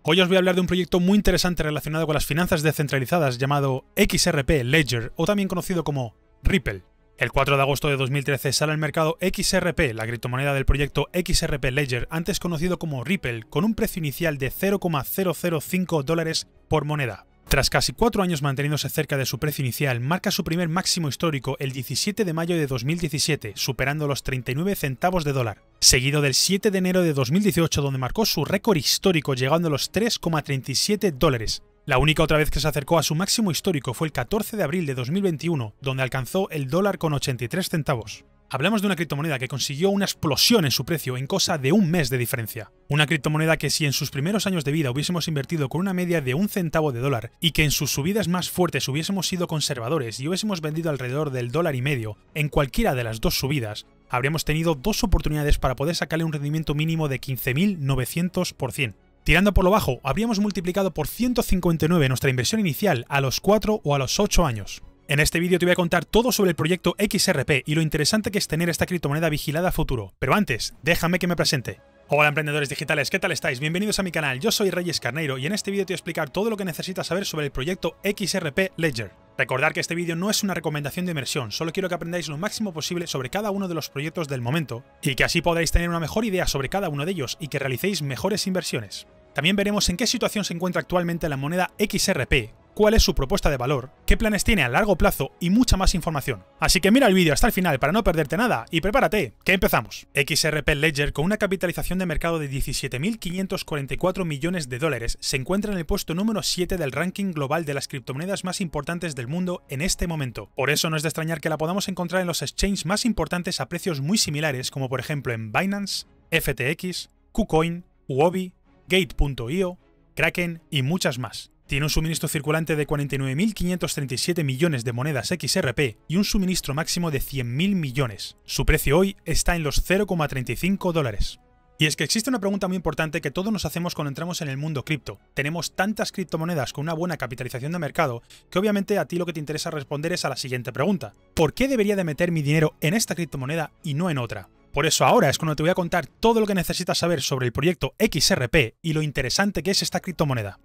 Hoy os voy a hablar de un proyecto muy interesante relacionado con las finanzas descentralizadas llamado XRP Ledger, o también conocido como Ripple. El 4 de agosto de 2013 sale al mercado XRP, la criptomoneda del proyecto XRP Ledger, antes conocido como Ripple, con un precio inicial de $0,005 por moneda. Tras casi 4 años manteniéndose cerca de su precio inicial, marca su primer máximo histórico el 17 de mayo de 2017, superando los 39 centavos de dólar, seguido del 7 de enero de 2018, donde marcó su récord histórico llegando a los $3,37. La única otra vez que se acercó a su máximo histórico fue el 14 de abril de 2021, donde alcanzó el $1,83. Hablamos de una criptomoneda que consiguió una explosión en su precio en cosa de un mes de diferencia. Una criptomoneda que si en sus primeros años de vida hubiésemos invertido con una media de un centavo de dólar y que en sus subidas más fuertes hubiésemos sido conservadores y hubiésemos vendido alrededor del $1,50 en cualquiera de las dos subidas, habríamos tenido dos oportunidades para poder sacarle un rendimiento mínimo de 15.900%. Tirando por lo bajo, habríamos multiplicado por 159 nuestra inversión inicial a los 4 o a los 8 años. En este vídeo te voy a contar todo sobre el proyecto XRP y lo interesante que es tener esta criptomoneda vigilada a futuro. Pero antes, déjame que me presente. Hola emprendedores digitales, ¿qué tal estáis? Bienvenidos a mi canal, yo soy Reyes Carneiro y en este vídeo te voy a explicar todo lo que necesitas saber sobre el proyecto XRP Ledger. Recordad que este vídeo no es una recomendación de inversión, solo quiero que aprendáis lo máximo posible sobre cada uno de los proyectos del momento y que así podáis tener una mejor idea sobre cada uno de ellos y que realicéis mejores inversiones. También veremos en qué situación se encuentra actualmente la moneda XRP, cuál es su propuesta de valor, qué planes tiene a largo plazo y mucha más información. Así que mira el vídeo hasta el final para no perderte nada y prepárate, que empezamos. XRP Ledger, con una capitalización de mercado de 17.544 millones de dólares, se encuentra en el puesto número 7 del ranking global de las criptomonedas más importantes del mundo en este momento. Por eso no es de extrañar que la podamos encontrar en los exchanges más importantes a precios muy similares, como por ejemplo en Binance, FTX, KuCoin, Huobi, Gate.io, Kraken y muchas más. Tiene un suministro circulante de 49.537 millones de monedas XRP y un suministro máximo de 100.000 millones. Su precio hoy está en los $0,35. Y es que existe una pregunta muy importante que todos nos hacemos cuando entramos en el mundo cripto. Tenemos tantas criptomonedas con una buena capitalización de mercado que obviamente a ti lo que te interesa responder es a la siguiente pregunta. ¿Por qué debería de meter mi dinero en esta criptomoneda y no en otra? Por eso ahora es cuando te voy a contar todo lo que necesitas saber sobre el proyecto XRP y lo interesante que es esta criptomoneda.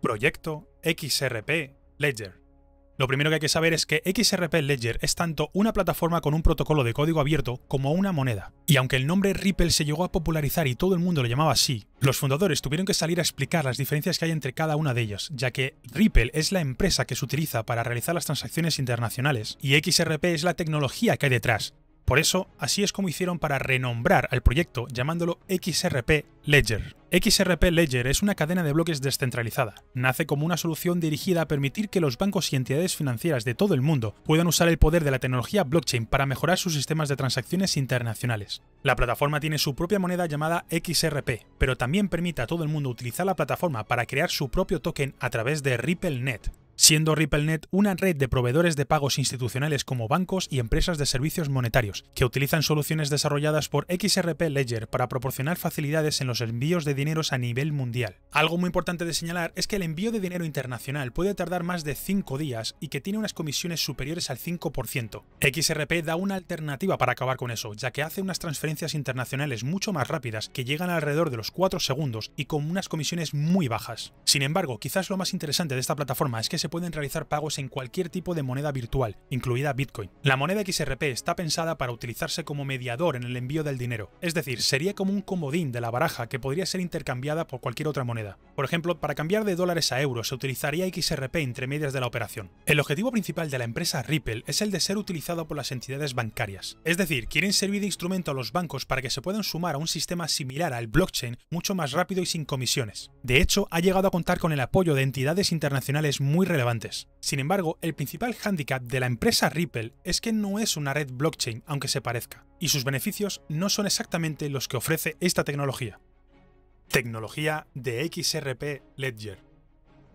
Proyecto XRP Ledger. Lo primero que hay que saber es que XRP Ledger es tanto una plataforma con un protocolo de código abierto como una moneda. Y aunque el nombre Ripple se llegó a popularizar y todo el mundo lo llamaba así, los fundadores tuvieron que salir a explicar las diferencias que hay entre cada una de ellas, ya que Ripple es la empresa que se utiliza para realizar las transacciones internacionales y XRP es la tecnología que hay detrás. Por eso, así es como hicieron para renombrar al proyecto llamándolo XRP Ledger. XRP Ledger es una cadena de bloques descentralizada. Nace como una solución dirigida a permitir que los bancos y entidades financieras de todo el mundo puedan usar el poder de la tecnología blockchain para mejorar sus sistemas de transacciones internacionales. La plataforma tiene su propia moneda llamada XRP, pero también permite a todo el mundo utilizar la plataforma para crear su propio token a través de RippleNet, siendo RippleNet una red de proveedores de pagos institucionales como bancos y empresas de servicios monetarios, que utilizan soluciones desarrolladas por XRP Ledger para proporcionar facilidades en los envíos de dineros a nivel mundial. Algo muy importante de señalar es que el envío de dinero internacional puede tardar más de 5 días y que tiene unas comisiones superiores al 5%. XRP da una alternativa para acabar con eso, ya que hace unas transferencias internacionales mucho más rápidas que llegan alrededor de los 4 segundos y con unas comisiones muy bajas. Sin embargo, quizás lo más interesante de esta plataforma es que se pueden realizar pagos en cualquier tipo de moneda virtual, incluida Bitcoin. La moneda XRP está pensada para utilizarse como mediador en el envío del dinero, es decir, sería como un comodín de la baraja que podría ser intercambiada por cualquier otra moneda. Por ejemplo, para cambiar de dólares a euros se utilizaría XRP entre medias de la operación. El objetivo principal de la empresa Ripple es el de ser utilizado por las entidades bancarias, es decir, quieren servir de instrumento a los bancos para que se puedan sumar a un sistema similar al blockchain mucho más rápido y sin comisiones. De hecho, ha llegado a contar con el apoyo de entidades internacionales muy relevantes. Sin embargo, el principal hándicap de la empresa Ripple es que no es una red blockchain, aunque se parezca, y sus beneficios no son exactamente los que ofrece esta tecnología. Tecnología de XRP Ledger.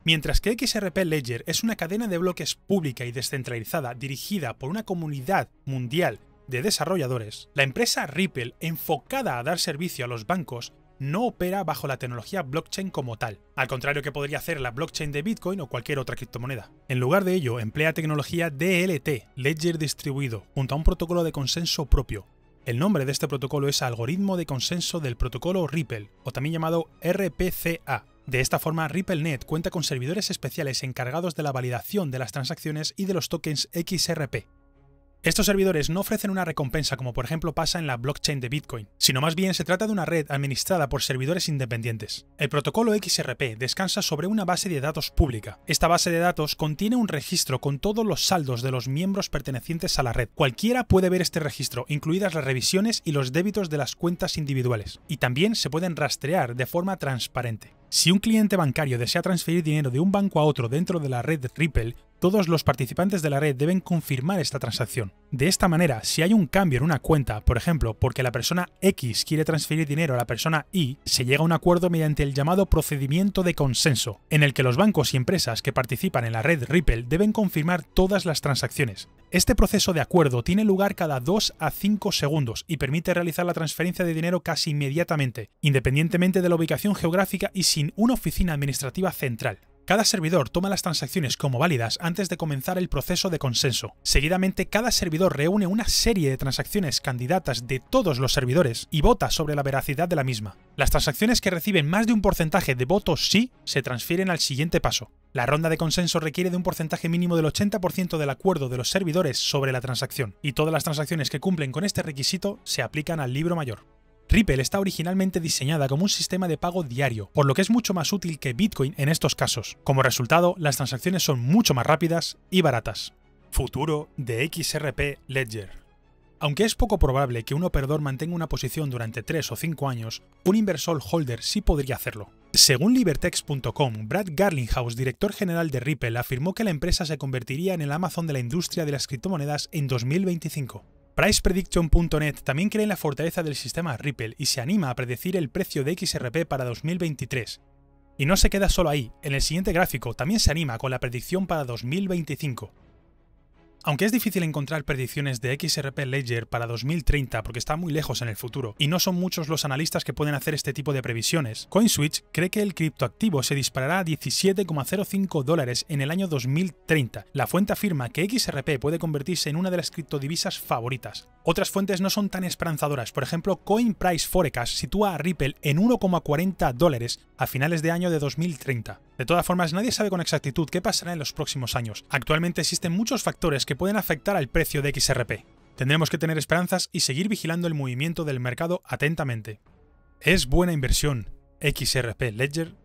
Mientras que XRP Ledger es una cadena de bloques pública y descentralizada dirigida por una comunidad mundial de desarrolladores, la empresa Ripple, enfocada a dar servicio a los bancos, no opera bajo la tecnología blockchain como tal, al contrario que podría hacer la blockchain de Bitcoin o cualquier otra criptomoneda. En lugar de ello, emplea tecnología DLT, Ledger Distribuido, junto a un protocolo de consenso propio. El nombre de este protocolo es Algoritmo de Consenso del Protocolo Ripple, o también llamado RPCA. De esta forma, RippleNet cuenta con servidores especiales encargados de la validación de las transacciones y de los tokens XRP. Estos servidores no ofrecen una recompensa como por ejemplo pasa en la blockchain de Bitcoin, sino más bien se trata de una red administrada por servidores independientes. El protocolo XRP descansa sobre una base de datos pública. Esta base de datos contiene un registro con todos los saldos de los miembros pertenecientes a la red. Cualquiera puede ver este registro, incluidas las revisiones y los débitos de las cuentas individuales, y también se pueden rastrear de forma transparente. Si un cliente bancario desea transferir dinero de un banco a otro dentro de la red Ripple, todos los participantes de la red deben confirmar esta transacción. De esta manera, si hay un cambio en una cuenta, por ejemplo, porque la persona X quiere transferir dinero a la persona Y, se llega a un acuerdo mediante el llamado procedimiento de consenso, en el que los bancos y empresas que participan en la red Ripple deben confirmar todas las transacciones. Este proceso de acuerdo tiene lugar cada 2 a 5 segundos y permite realizar la transferencia de dinero casi inmediatamente, independientemente de la ubicación geográfica y sin una oficina administrativa central. Cada servidor toma las transacciones como válidas antes de comenzar el proceso de consenso. Seguidamente, cada servidor reúne una serie de transacciones candidatas de todos los servidores y vota sobre la veracidad de la misma. Las transacciones que reciben más de un porcentaje de votos sí se transfieren al siguiente paso. La ronda de consenso requiere de un porcentaje mínimo del 80% del acuerdo de los servidores sobre la transacción, y todas las transacciones que cumplen con este requisito se aplican al libro mayor. Ripple está originalmente diseñada como un sistema de pago diario, por lo que es mucho más útil que Bitcoin en estos casos. Como resultado, las transacciones son mucho más rápidas y baratas. Futuro de XRP Ledger. Aunque es poco probable que un operador mantenga una posición durante 3 o 5 años, un inversor holder sí podría hacerlo. Según Libertex.com, Brad Garlinghouse, director general de Ripple, afirmó que la empresa se convertiría en el Amazon de la industria de las criptomonedas en 2025. PricePrediction.net también cree en la fortaleza del sistema Ripple y se anima a predecir el precio de XRP para 2023. Y no se queda solo ahí, en el siguiente gráfico también se anima con la predicción para 2025. Aunque es difícil encontrar predicciones de XRP Ledger para 2030 porque está muy lejos en el futuro, y no son muchos los analistas que pueden hacer este tipo de previsiones, CoinSwitch cree que el criptoactivo se disparará a $17,05 en el año 2030. La fuente afirma que XRP puede convertirse en una de las criptodivisas favoritas. Otras fuentes no son tan esperanzadoras, por ejemplo, Coin Price Forecast sitúa a Ripple en $1,40 a finales de año de 2030. De todas formas, nadie sabe con exactitud qué pasará en los próximos años. Actualmente existen muchos factores que pueden afectar al precio de XRP. Tendremos que tener esperanzas y seguir vigilando el movimiento del mercado atentamente. ¿Es buena inversión XRP Ledger?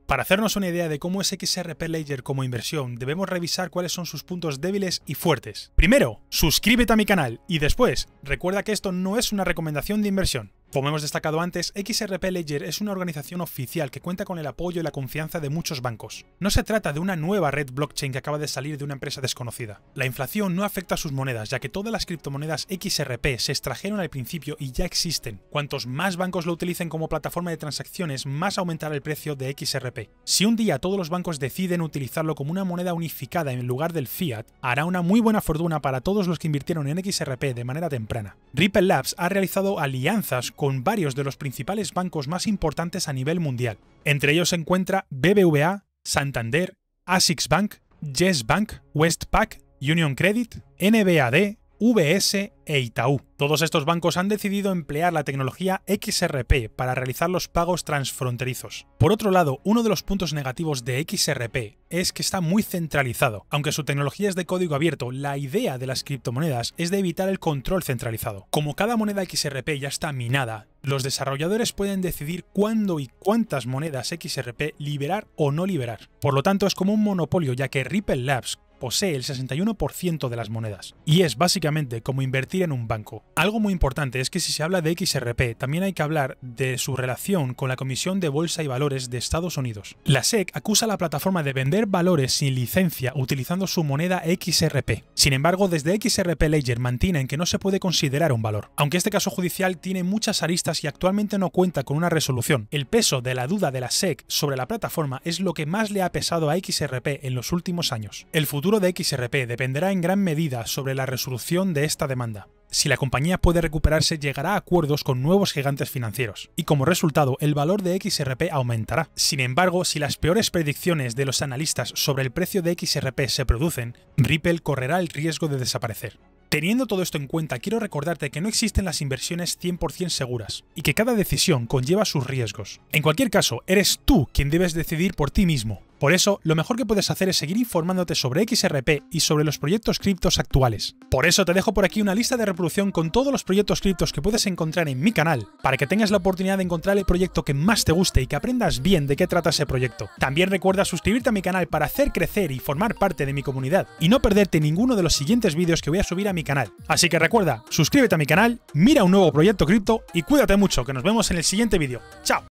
Para hacernos una idea de cómo es XRP Ledger como inversión, debemos revisar cuáles son sus puntos débiles y fuertes. Primero, suscríbete a mi canal y después, recuerda que esto no es una recomendación de inversión. Como hemos destacado antes, XRP Ledger es una organización oficial que cuenta con el apoyo y la confianza de muchos bancos. No se trata de una nueva red blockchain que acaba de salir de una empresa desconocida. La inflación no afecta a sus monedas, ya que todas las criptomonedas XRP se extrajeron al principio y ya existen. Cuantos más bancos lo utilicen como plataforma de transacciones, más aumentará el precio de XRP. Si un día todos los bancos deciden utilizarlo como una moneda unificada en lugar del fiat, hará una muy buena fortuna para todos los que invirtieron en XRP de manera temprana. Ripple Labs ha realizado alianzas con varios de los principales bancos más importantes a nivel mundial. Entre ellos se encuentra BBVA, Santander, Asics Bank, Yes Bank, Westpac, Union Credit, NBAD, VS e Itaú. Todos estos bancos han decidido emplear la tecnología XRP para realizar los pagos transfronterizos. Por otro lado, uno de los puntos negativos de XRP es que está muy centralizado. Aunque su tecnología es de código abierto, la idea de las criptomonedas es de evitar el control centralizado. Como cada moneda XRP ya está minada, los desarrolladores pueden decidir cuándo y cuántas monedas XRP liberar o no liberar. Por lo tanto, es como un monopolio, ya que Ripple Labs posee el 61% de las monedas, y es básicamente como invertir en un banco. Algo muy importante es que si se habla de XRP, también hay que hablar de su relación con la Comisión de Bolsa y Valores de Estados Unidos. La SEC acusa a la plataforma de vender valores sin licencia utilizando su moneda XRP. Sin embargo, desde XRP Ledger mantienen que no se puede considerar un valor. Aunque este caso judicial tiene muchas aristas y actualmente no cuenta con una resolución, el peso de la duda de la SEC sobre la plataforma es lo que más le ha pesado a XRP en los últimos años. El futuro de XRP dependerá en gran medida sobre la resolución de esta demanda. Si la compañía puede recuperarse, llegará a acuerdos con nuevos gigantes financieros, y como resultado, el valor de XRP aumentará. Sin embargo, si las peores predicciones de los analistas sobre el precio de XRP se producen, Ripple correrá el riesgo de desaparecer. Teniendo todo esto en cuenta, quiero recordarte que no existen las inversiones 100% seguras y que cada decisión conlleva sus riesgos. En cualquier caso, eres tú quien debes decidir por ti mismo. Por eso, lo mejor que puedes hacer es seguir informándote sobre XRP y sobre los proyectos criptos actuales. Por eso te dejo por aquí una lista de reproducción con todos los proyectos criptos que puedes encontrar en mi canal, para que tengas la oportunidad de encontrar el proyecto que más te guste y que aprendas bien de qué trata ese proyecto. También recuerda suscribirte a mi canal para hacer crecer y formar parte de mi comunidad, y no perderte ninguno de los siguientes vídeos que voy a subir a mi canal. Así que recuerda, suscríbete a mi canal, mira un nuevo proyecto cripto y cuídate mucho, que nos vemos en el siguiente vídeo. ¡Chao!